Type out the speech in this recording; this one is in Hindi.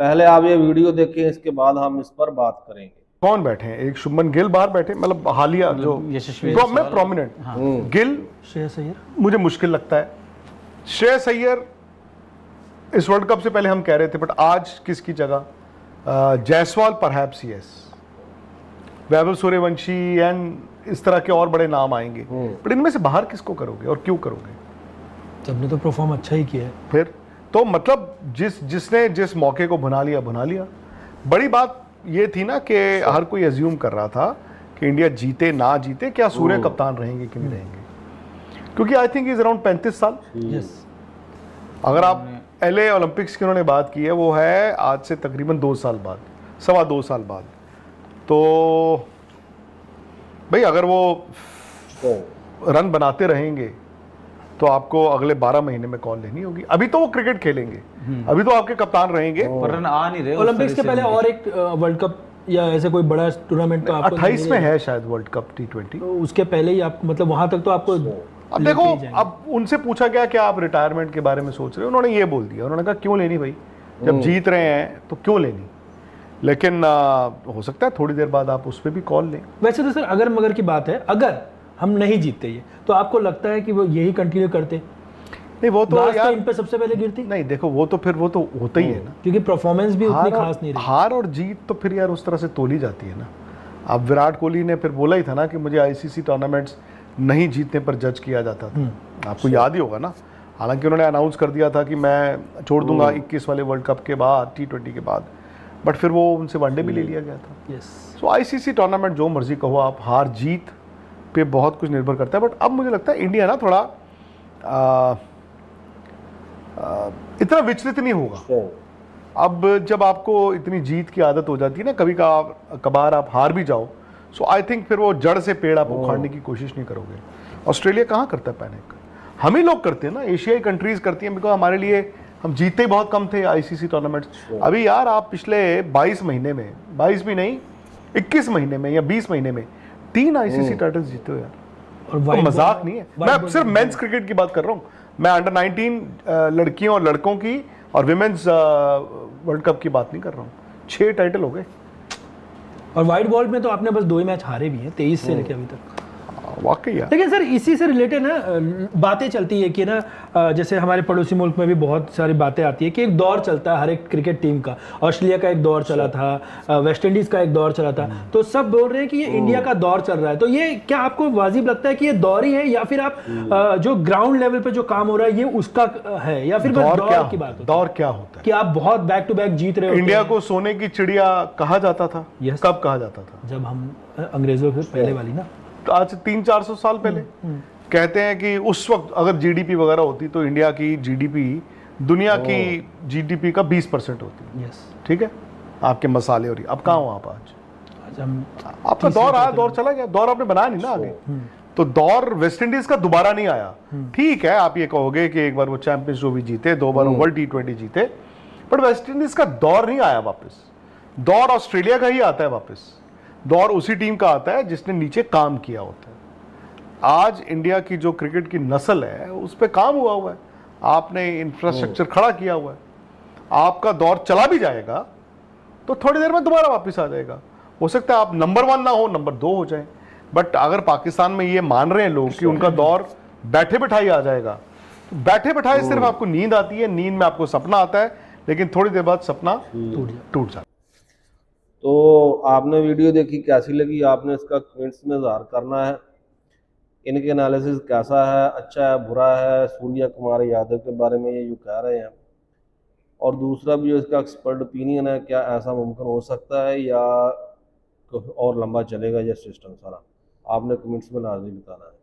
पहले आप ये वीडियो देखें, इसके बाद हम इस पर बात करेंगे। कौन बैठे हैं? एक शुभमन गिल बाहर बैठे, मतलब हालिया जो मैं प्रोमिनेंट गिल, श्रेयस अय्यर मुझे मुश्किल लगता है। श्रेयस अय्यर इस वर्ल्ड कप से पहले हम कह रहे थे, बट आज किसकी जगह? Jaiswal perhaps, yes, Vaibhav Suryavanshi and इस तरह के और बड़े नाम आएंगे, बट इनमें से बाहर किसको करोगे और क्यों करोगे? सबने तो परफॉर्म अच्छा ही किया है। फिर तो मतलब जिसने जिस मौके को भुना लिया। बड़ी बात ये थी ना कि हर कोई एज्यूम कर रहा था कि इंडिया जीते ना जीते, क्या सूर्य कप्तान रहेंगे कि नहीं रहेंगे, क्योंकि आई थिंक इज अराउंड 35 साल। यस, अगर आप LA ओलंपिक्स की उन्होंने बात की है, वो है आज से तकरीबन 2 साल बाद, 2.25 साल बाद। तो भाई अगर वो रन बनाते रहेंगे तो आपको अगले 12 महीने में कॉल लेनी होगी। अभी तो वो क्रिकेट खेलेंगे, अभी तो आपके कप्तान रहेंगे, पर रन आ नहीं रहे। ओलंपिक्स के पहले और एक वर्ल्ड कप या ऐसे कोई बड़ा टूर्नामेंट तो आपको 28 में है शायद वर्ल्ड कप T20, तो उसके पहले ही आप मतलब वहां तक तो आपको अब देखो, अब उनसे पूछा गया कि आप रिटायरमेंट के बारे में सोच रहे हो, उन्होंने ये बोल दिया, उन्होंने कहा क्यों लेनी भाई, जब जीत रहे हैं तो क्यों लेनी। लेकिन हो सकता है थोड़ी देर बाद आप उस पर भी कॉल लें। वैसे तो सर अगर मगर की बात है, अगर हम नहीं जीतते ये तो आपको लगता है कि वो यही कंटिन्यू करते? नहीं, वो तो यार इन पे सबसे पहले गिरती नहीं, देखो वो तो फिर वो तो होता ही है ना, क्योंकि परफॉर्मेंस भी उतनी खास नहीं रही। हार और जीत तो फिर यार उस तरह से तोली जाती है ना। अब विराट कोहली ने फिर बोला ही था ना कि मुझे ICC टूर्नामेंट्स नहीं जीतने पर जज किया जाता था, आपको याद ही होगा ना। हालांकि उन्होंने अनाउंस कर दिया था कि मैं छोड़ दूंगा 21 वाले वर्ल्ड कप के बाद, T20 के बाद, बट फिर वो उनसे वनडे भी ले लिया गया था। सो ICC टूर्नामेंट जो मर्जी कहो आप, हार जीत पे बहुत कुछ निर्भर करता है। बट अब मुझे लगता है इंडिया ना थोड़ा इतना विचलित नहीं होगा। अब जब आपको इतनी जीत की आदत हो जाती है ना, कभी कभार आप हार भी जाओ, सो आई थिंक फिर वो जड़ से पेड़ आप उखाड़ने की कोशिश नहीं करोगे। ऑस्ट्रेलिया कहाँ करता है पैनिक, हम ही लोग करते हैं ना, एशियाई कंट्रीज करती हैं, बिकॉज हमारे लिए हम जीतते ही बहुत कम थे ICC टूर्नामेंट्स। अभी यार आप पिछले 22 महीने में, 22 भी नहीं 21 महीने में या 20 महीने में 3 ICC टाइटल्स जीते हो यार, और तो मजाक नहीं है। मैं सिर्फ मेंस क्रिकेट की बात कर रहा हूँ, मैं अंडर 19 लड़कियों और लड़कों की और विमेंस वर्ल्ड कप की बात नहीं कर रहा हूँ। 6 टाइटल हो गए, और वाइट बॉल में तो आपने बस 2 ही मैच हारे भी हैं 23 से लेकर अभी तक। वाकई यार। लेकिन सर इसी से रिलेटेड ना बातें चलती है कि ना जैसे हमारे पड़ोसी मुल्क में भी बहुत सारी बातें आती है कि एक दौर चलता है हर एक क्रिकेट टीम का। ऑस्ट्रेलिया का एक दौर चला था, वेस्ट इंडीज का एक दौर चला था, तो सब बोल रहे हैं कि ये इंडिया का दौर चल रहा है। तो ये क्या आपको वाजिब लगता है कि ये दौर ही है, या फिर आप जो ग्राउंड लेवल पे जो काम हो रहा है ये उसका है, या फिर दौर की बात होती है? दौर क्या होता है कि आप बहुत बैक टू बैक जीत रहे हो। इंडिया को सोने की चिड़िया कहा जाता था। कब कहा जाता था? जब हम अंग्रेजों के पहले वाली ना, आज 300-400 साल पहले। कहते हैं कि उस वक्त अगर GDP वगैरह होती तो इंडिया की GDP दुनिया की GDP का 20% होती। ठीक है, आपके मसाले और अब कहाँ हो आप आज आपका दौर आया, दौर चला गया, दौर आपने बनाया नहीं ना आगे। तो दौर वेस्ट इंडीज का दोबारा नहीं आया। ठीक है, आप ये कहोगे कि एक बार वो चैंपियंस जो भी जीते, 2 बार वर्ल्ड T20 जीते, बट वेस्ट इंडीज का दौर नहीं आया वापस। दौर ऑस्ट्रेलिया का ही आता है वापस, दौर उसी टीम का आता है जिसने नीचे काम किया होता है। आज इंडिया की जो क्रिकेट की नस्ल है उस पर काम हुआ है, आपने इंफ्रास्ट्रक्चर खड़ा किया हुआ है। आपका दौर चला भी जाएगा तो थोड़ी देर में दोबारा वापस आ जाएगा। हो सकता है आप नंबर 1 ना हो, नंबर 2 हो जाए, बट अगर पाकिस्तान में ये मान रहे हैं लोग कि उनका दौर बैठे बैठाई आ जाएगा, तो बैठे बैठाए सिर्फ आपको नींद आती है, नींद में आपको सपना आता है, लेकिन थोड़ी देर बाद सपना टूट जाता है। तो आपने वीडियो देखी, कैसी लगी आपने इसका कमेंट्स में इज़हार करना है। इनके एनालिसिस कैसा है, अच्छा है बुरा है, सूर्य कुमार यादव के बारे में ये जो कह रहे हैं, और दूसरा भी जो इसका एक्सपर्ट ओपिनियन है, क्या ऐसा मुमकिन हो सकता है या और लंबा चलेगा ये सिस्टम सारा, आपने कमेंट्स में लाजमी बताना है।